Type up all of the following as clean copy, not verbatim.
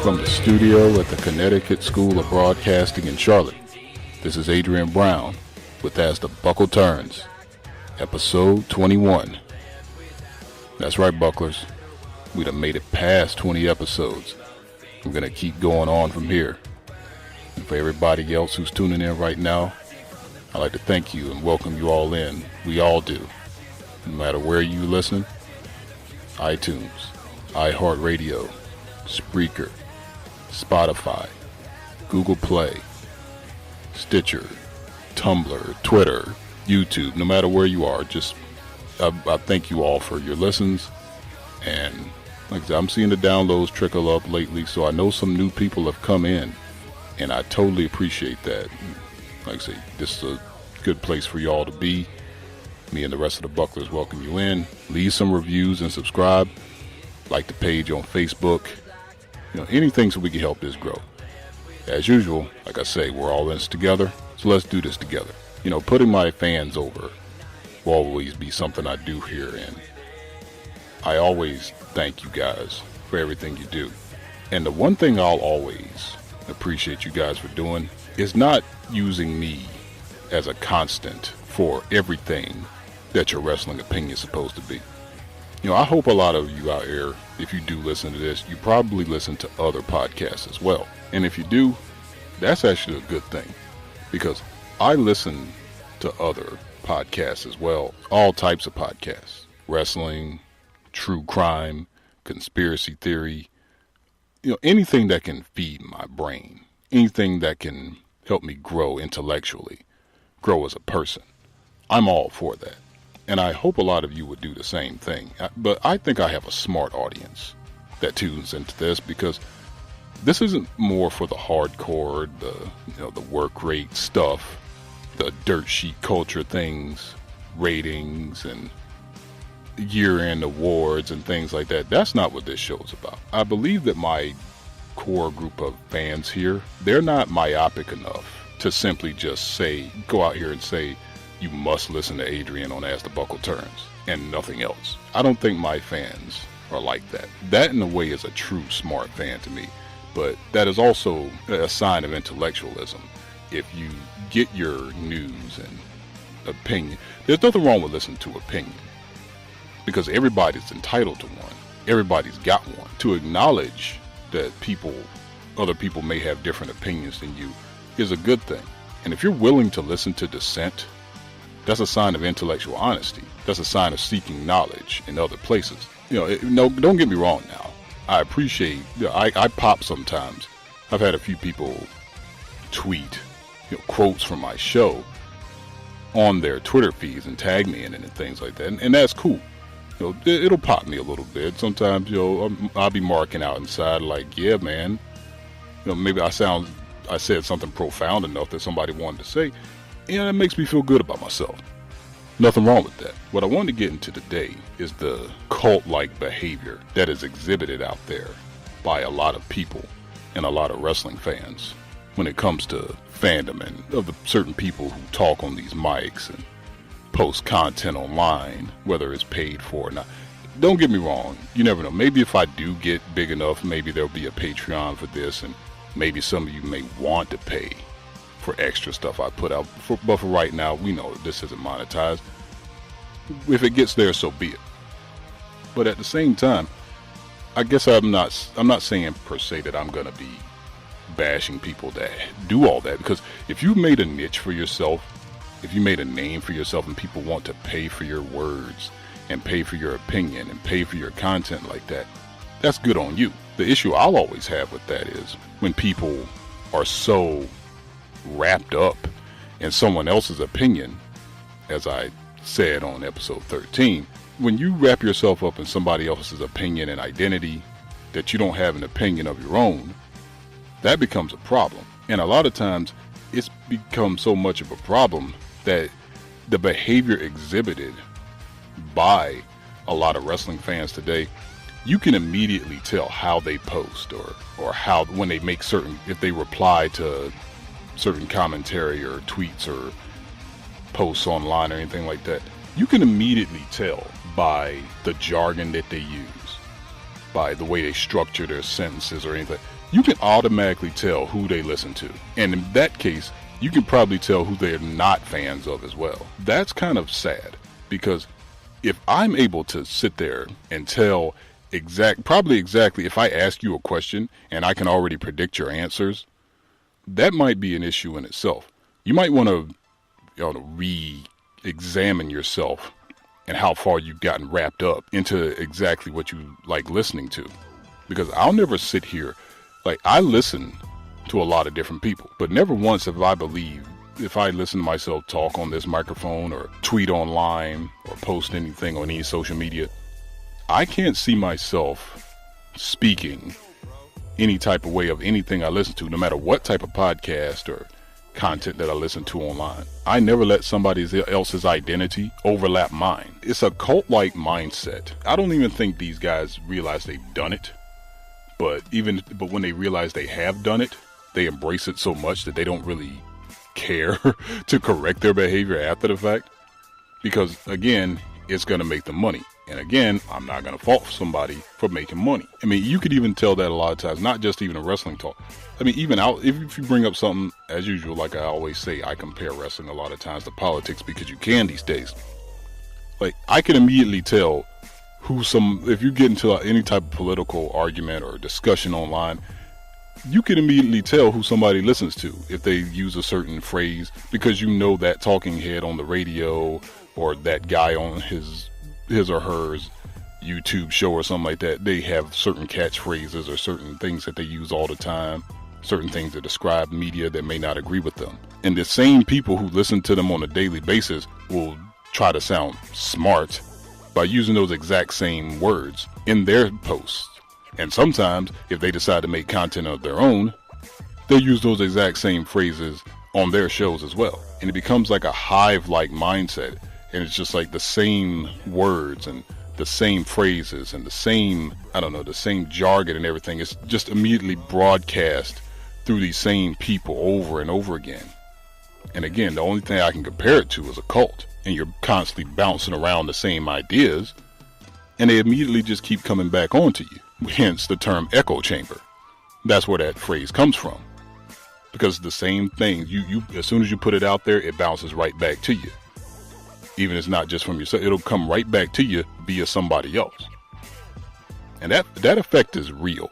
From the studio at the Connecticut School of Broadcasting in Charlotte, this is Adrian Brown with As the Buckle Turns, episode 21. That's right, bucklers. We done made it past 20 episodes. We're going to keep going on from here. And for everybody else who's tuning in right now, I'd like to thank you and welcome you all in. We all do. No matter where you listening, iTunes, iHeartRadio, Spreaker, Spotify, Google Play, Stitcher, Tumblr, Twitter, YouTube, no matter where you are, I thank you all for your listens. And like I said, I'm seeing the downloads trickle up lately, so I know some new people have come in, and I totally appreciate that. Like I say, this is a good place for y'all to be. Me and the rest of the bucklers welcome you in. Leave some reviews and subscribe. Like the page on Facebook. Anything so we can help this grow. As usual, like I say, we're all in this together, so let's do this together. Putting my fans over will always be something I do here, and I always thank you guys for everything you do. And the one thing I'll always appreciate you guys for doing is not using me as a constant for everything that your wrestling opinion is supposed to be. I hope a lot of you out here, if you do listen to this, you probably listen to other podcasts as well. And if you do, that's actually a good thing, because I listen to other podcasts as well, all types of podcasts, wrestling, true crime, conspiracy theory, anything that can feed my brain, anything that can help me grow intellectually, grow as a person. I'm all for that. And I hope a lot of you would do the same thing. But I think I have a smart audience that tunes into this, because this isn't more for the hardcore, the work rate stuff, the dirt sheet culture things, ratings and year-end awards and things like that. That's not what this show's about. I believe that my core group of fans here, they're not myopic enough to simply just go out here and say, you must listen to Adrian on As the Buckle Turns and nothing else. I don't think my fans are like that. That in a way is a true smart fan to me, but that is also a sign of intellectualism. If you get your news and opinion, there's nothing wrong with listening to opinion, because everybody's entitled to one. Everybody's got one. To acknowledge that other people may have different opinions than you is a good thing. And if you're willing to listen to dissent, that's a sign of intellectual honesty. That's a sign of seeking knowledge in other places. Don't get me wrong now. I appreciate, I pop sometimes. I've had a few people tweet, quotes from my show on their Twitter feeds and tag me in it and things like that. And that's cool. It'll pop me a little bit. Sometimes, I'll be marking out inside like, yeah, man. Maybe I said something profound enough that somebody wanted to say. It makes me feel good about myself. Nothing wrong with that. What I wanted to get into today is the cult-like behavior that is exhibited out there by a lot of people and a lot of wrestling fans when it comes to fandom and of the certain people who talk on these mics and post content online, whether it's paid for or not. Don't get me wrong. You never know. Maybe if I do get big enough, maybe there'll be a Patreon for this, and maybe some of you may want to pay for extra stuff I put out, but for right now, we know this isn't monetized. If it gets there, so be it. But at the same time, I guess I'm not saying per se that I'm gonna be bashing people that do all that, because if you made a niche for yourself, if you made a name for yourself, and people want to pay for your words and pay for your opinion and pay for your content like that, that's good on you. The issue I'll always have with that is when people are so wrapped up in someone else's opinion, as I said on episode 13, when you wrap yourself up in somebody else's opinion and identity that you don't have an opinion of your own, that becomes a problem. And a lot of times it's become so much of a problem that the behavior exhibited by a lot of wrestling fans today, you can immediately tell how they post or how, when they make certain, if they reply to certain commentary or tweets or posts online or anything like that, you can immediately tell by the jargon that they use, by the way they structure their sentences or anything. you can automatically tell who they listen to. And in that case, you can probably tell who they're not fans of as well. That's kind of sad, because if I'm able to sit there and tell probably exactly, if I ask you a question and I can already predict your answers, that might be an issue in itself. You might want to re-examine yourself and how far you've gotten wrapped up into exactly what you like listening to. Because I'll never sit here, I listen to a lot of different people, but never once have I believed, if I listen to myself talk on this microphone or tweet online or post anything on any social media, I can't see myself speaking any type of way of anything I listen to, no matter what type of podcast or content that I listen to online. I never let somebody else's identity overlap mine. It's a cult-like mindset. I don't even think these guys realize they've done it, but when they realize they have done it, they embrace it so much that they don't really care to correct their behavior after the fact, because again, it's going to make them money. And again, I'm not going to fault somebody for making money. I mean, you could even tell that a lot of times, not just even in wrestling talk. I mean, even out, if you bring up something, as usual, like I always say, I compare wrestling a lot of times to politics, because you can these days. I can immediately tell if you get into any type of political argument or discussion online, you can immediately tell who somebody listens to if they use a certain phrase, because you know that talking head on the radio or that guy on his or hers YouTube show or something like that, they have certain catchphrases or certain things that they use all the time, certain things that describe media that may not agree with them. And the same people who listen to them on a daily basis will try to sound smart by using those exact same words in their posts. And sometimes, if they decide to make content of their own, they use those exact same phrases on their shows as well. And it becomes like a hive-like mindset. And it's just like the same words and the same phrases and the same jargon and everything. It's just immediately broadcast through these same people over and over again. And again, the only thing I can compare it to is a cult. And you're constantly bouncing around the same ideas, and they immediately just keep coming back onto you. Hence the term echo chamber. That's where that phrase comes from. Because the same thing, you as soon as you put it out there, it bounces right back to you. Even if it's not just from yourself, it'll come right back to you via somebody else. And that effect is real.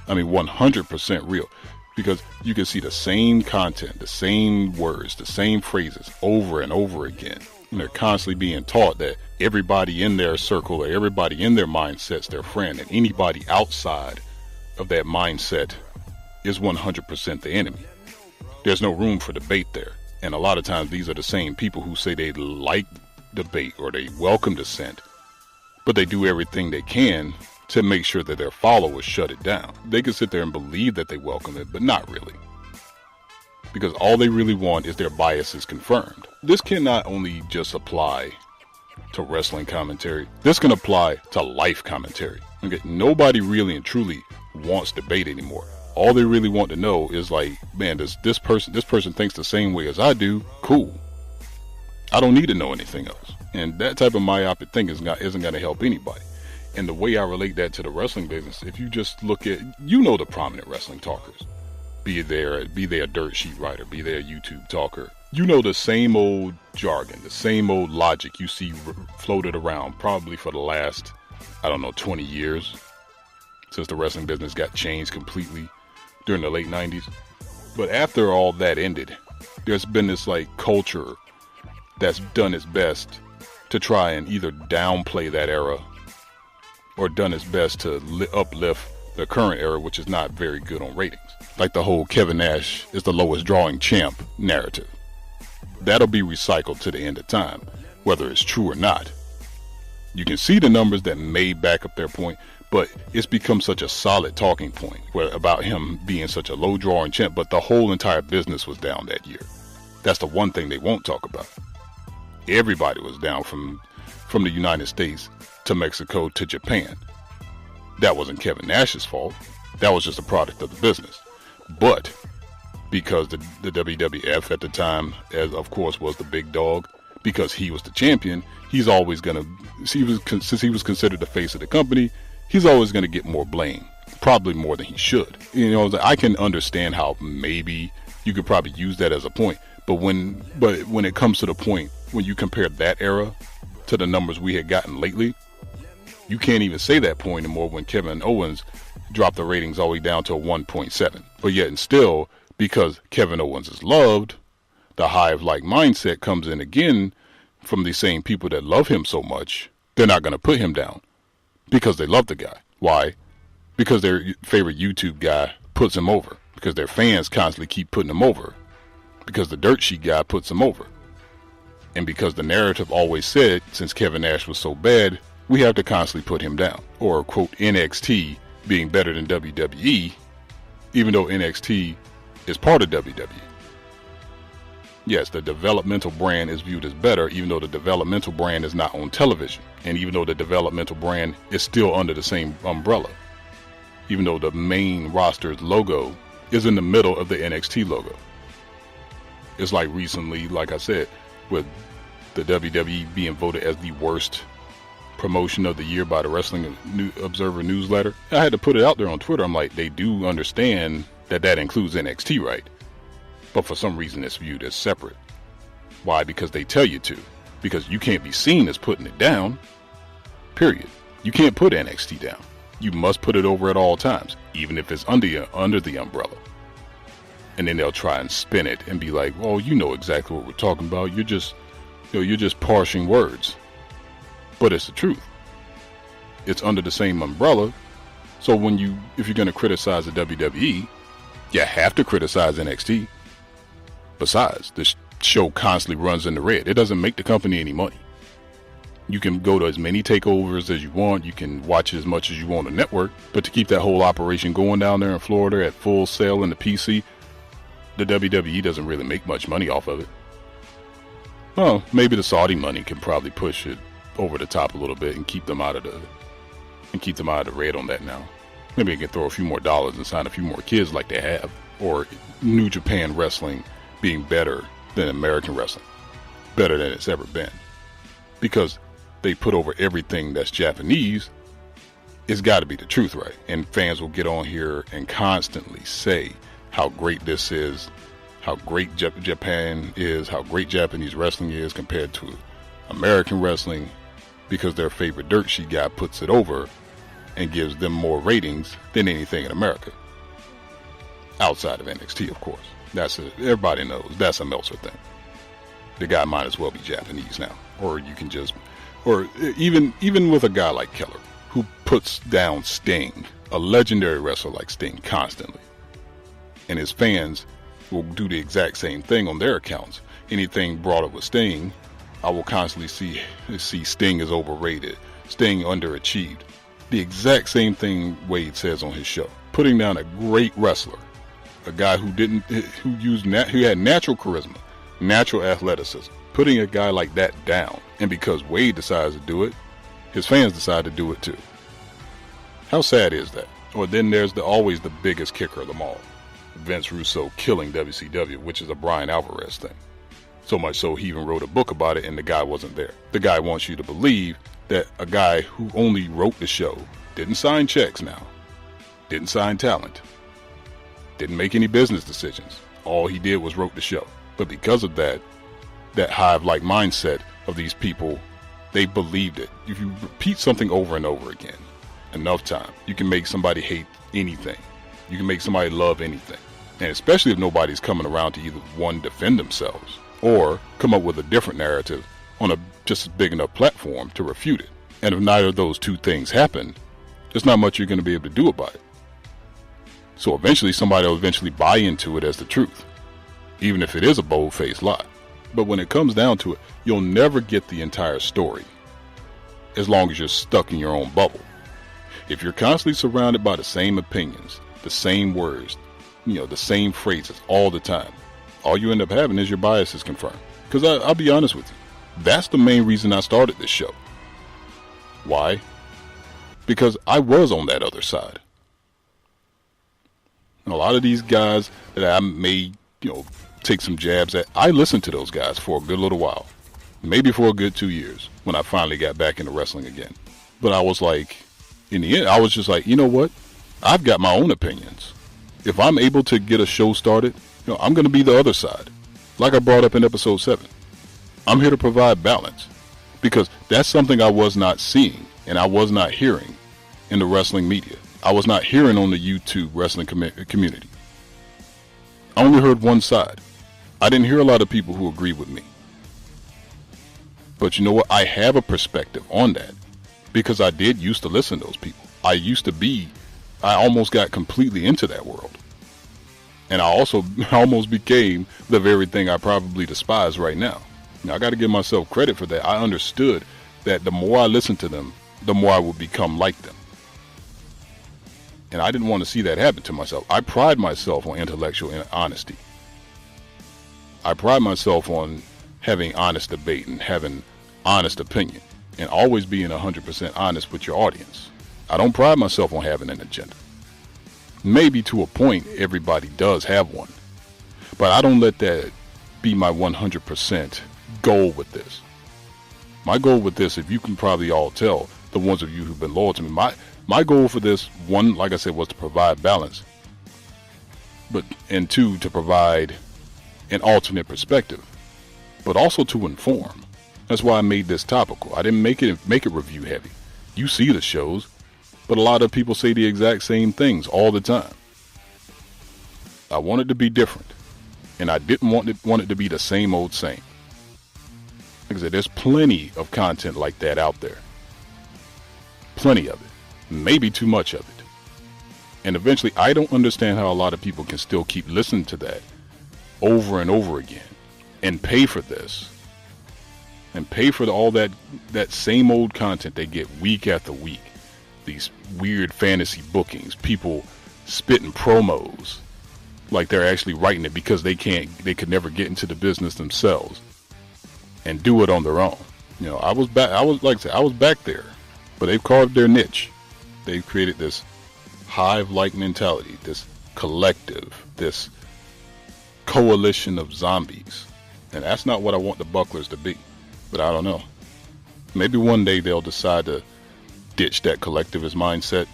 I mean, 100% real. Because you can see the same content, the same words, the same phrases over and over again. And they're constantly being taught that everybody in their circle or everybody in their mindset's their friend, and anybody outside of that mindset is 100% the enemy. There's no room for debate there. And a lot of times these are the same people who say they like debate or they welcome dissent, but they do everything they can to make sure that their followers shut it down. They can sit there and believe that they welcome it, but not really. Because all they really want is their biases confirmed. This can not only just apply to wrestling commentary, this can apply to life commentary. Okay, nobody really and truly wants debate anymore. All they really want to know is man, does this person thinks the same way as I do? Cool. I don't need to know anything else. And that type of myopic thing isn't going to help anybody. And the way I relate that to the wrestling business, if you just look at, the prominent wrestling talkers, be they a dirt sheet writer, be they a YouTube talker, the same old jargon, the same old logic you see floated around probably for the last, 20 years, since the wrestling business got changed completely during the late 90s. But after all that ended, there's been this culture that's done its best to try and either downplay that era or done its best to uplift the current era, which is not very good on ratings. Like the whole Kevin Nash is the lowest drawing champ narrative. That'll be recycled to the end of time, whether it's true or not. You can see the numbers that may back up their point, but it's become such a solid talking point about him being such a low drawing champ, but the whole entire business was down that year. That's the one thing they won't talk about. Everybody was down from the United States to Mexico to Japan. That wasn't Kevin Nash's fault. That was just a product of the business. But because the WWF at the time, as of course was the big dog, because he was the champion, he's always going to, since he was considered the face of the company, he's always going to get more blame probably more than he should. You know, I can understand how maybe you could probably use that as a point, but when it comes to the point when you compare that era to the numbers we had gotten lately, you can't even say that point anymore when Kevin Owens dropped the ratings all the way down to a 1.7. But yet and still, because Kevin Owens is loved, the hive-like mindset comes in again from the same people that love him so much. They're not going to put him down because they love the guy. Why? Because their favorite YouTube guy puts him over. Because their fans constantly keep putting him over. Because the dirt sheet guy puts him over. And because the narrative always said, since Kevin Nash was so bad, we have to constantly put him down. Or, quote, NXT being better than WWE, even though NXT is part of WWE. Yes, the developmental brand is viewed as better, even though the developmental brand is not on television. And even though the developmental brand is still under the same umbrella. Even though the main roster's logo is in the middle of the NXT logo. It's like recently, like I said, with the WWE being voted as the worst promotion of the year by the Wrestling Observer newsletter. I had to put it out there on Twitter. I'm like, they do understand that includes NXT, right? But for some reason it's viewed as separate. Why? Because they tell you to. Because you can't be seen as putting it down. Period. You can't put NXT down. You must put it over at all times, even if it's under the umbrella. And then they'll try and spin it and be like, "Oh, you know exactly what we're talking about. You're just parsing words." But it's the truth. It's under the same umbrella. So if you're going to criticize the WWE, you have to criticize NXT. Besides, the show constantly runs in the red. It doesn't make the company any money. You can go to as many takeovers as you want. You can watch as much as you want on the network. But to keep that whole operation going down there in Florida at full sale in the PC, the WWE doesn't really make much money off of it. Well, maybe the Saudi money can probably push it over the top a little bit and keep them out of the red on that now. Maybe they can throw a few more dollars and sign a few more kids like they have. Or New Japan Wrestling being better than American wrestling. Better than it's ever been. Because they put over everything that's Japanese. It's got to be the truth, right? And fans will get on here and constantly say how great this is, how great Japan is, how great Japanese wrestling is compared to American wrestling, because their favorite dirt sheet guy puts it over and gives them more ratings than anything in America. Outside of NXT, of course. Everybody knows that's a Meltzer thing. The guy might as well be Japanese now. Or even with a guy like Keller, who puts down Sting, a legendary wrestler like Sting, constantly. And his fans will do the exact same thing on their accounts. Anything brought up with Sting, I will constantly see Sting is overrated, Sting underachieved. The exact same thing Wade says on his show. Putting down a great wrestler, a guy who had natural charisma, natural athleticism. Putting a guy like that down, and because Wade decides to do it, his fans decide to do it too. How sad is that? Or then there's always the biggest kicker of them all. Vince Russo killing WCW, which is a Brian Alvarez thing. So much so he even wrote a book about it and the guy wasn't there. The guy wants you to believe that a guy who only wrote the show, didn't sign checks now, didn't sign talent, didn't make any business decisions. All he did was wrote the show. But because of that hive-like mindset of these people, they believed it. If you repeat something over and over again, enough time, you can make somebody hate anything. You can make somebody love anything. And especially if nobody's coming around to either, one, defend themselves, or come up with a different narrative on a just as big enough platform to refute it. And if neither of those two things happen, there's not much you're going to be able to do about it. So eventually somebody will buy into it as the truth, even if it is a bold-faced lie. But when it comes down to it, you'll never get the entire story as long as you're stuck in your own bubble. If you're constantly surrounded by the same opinions, the same words, the same phrases all the time, all you end up having is your biases confirmed. Because I'll be honest with you, that's the main reason I started this show. Why? Because I was on that other side. And a lot of these guys that I may, take some jabs at, I listened to those guys for a good little while. Maybe for a good 2 years when I finally got back into wrestling again. But I was like, in the end, I was just like, you know what? I've got my own opinions. If I'm able to get a show started, I'm going to be the other side. Like I brought up in episode 7. I'm here to provide balance because that's something I was not seeing and I was not hearing in the wrestling media. I was not hearing on the YouTube wrestling community. I only heard one side. I didn't hear a lot of people who agree with me. But you know what? I have a perspective on that because I did used to listen to those people. I almost got completely into that world. And I also almost became the very thing I probably despise right now. Now, I got to give myself credit for that. I understood that the more I listened to them, the more I would become like them. And I didn't want to see that happen to myself. I pride myself on intellectual honesty. I pride myself on having honest debate and having honest opinion and always being 100% honest with your audience. I don't pride myself on having an agenda. Maybe to a point, everybody does have one. But I don't let that be my 100% goal with this. My goal with this, if you can probably all tell, the ones of you who've been loyal to me, my goal for this, one, like I said, was to provide balance. And two, to provide an alternate perspective, but also to inform. That's why I made this topical. I didn't make it review heavy. You see the shows. But a lot of people say the exact same things all the time. I want it to be different. And I didn't want it to be the same old same. Like I said, there's plenty of content like that out there. Plenty of it. Maybe too much of it. And eventually, I don't understand how a lot of people can still keep listening to that over and over again. And pay for this. And pay for all that same old content they get week after week. These weird fantasy bookings, people spitting promos like they're actually writing it because they could never get into the business themselves and do it on their own. I was back there, but they've carved their niche. They've created this hive-like mentality, this collective, this coalition of zombies. And that's not what I want the Bucklers to be. But I don't know. Maybe one day they'll decide to ditch that collectivist mindset,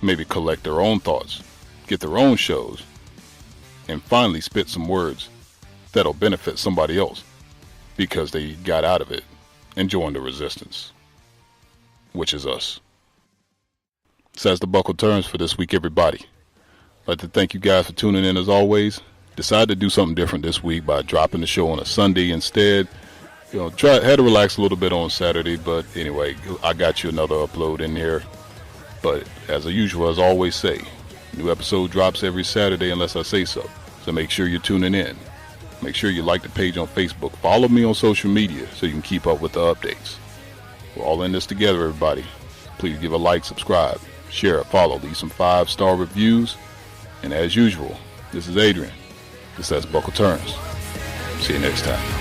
maybe collect their own thoughts, get their own shows, and finally spit some words that'll benefit somebody else because they got out of it and joined the resistance, which is us. So as the buckle turns for this week, everybody, I'd like to thank you guys for tuning in as always. Decided to do something different this week by dropping the show on a Sunday instead. Had to relax a little bit on Saturday, but anyway, I got you another upload in here. But as usual, as I always say, new episode drops every Saturday unless I say so. So make sure you're tuning in. Make sure you like the page on Facebook. Follow me on social media so you can keep up with the updates. We're all in this together, everybody. Please give a like, subscribe, share, follow, leave some 5-star reviews. And as usual, this is Adrian. This is Buckle Turns. See you next time.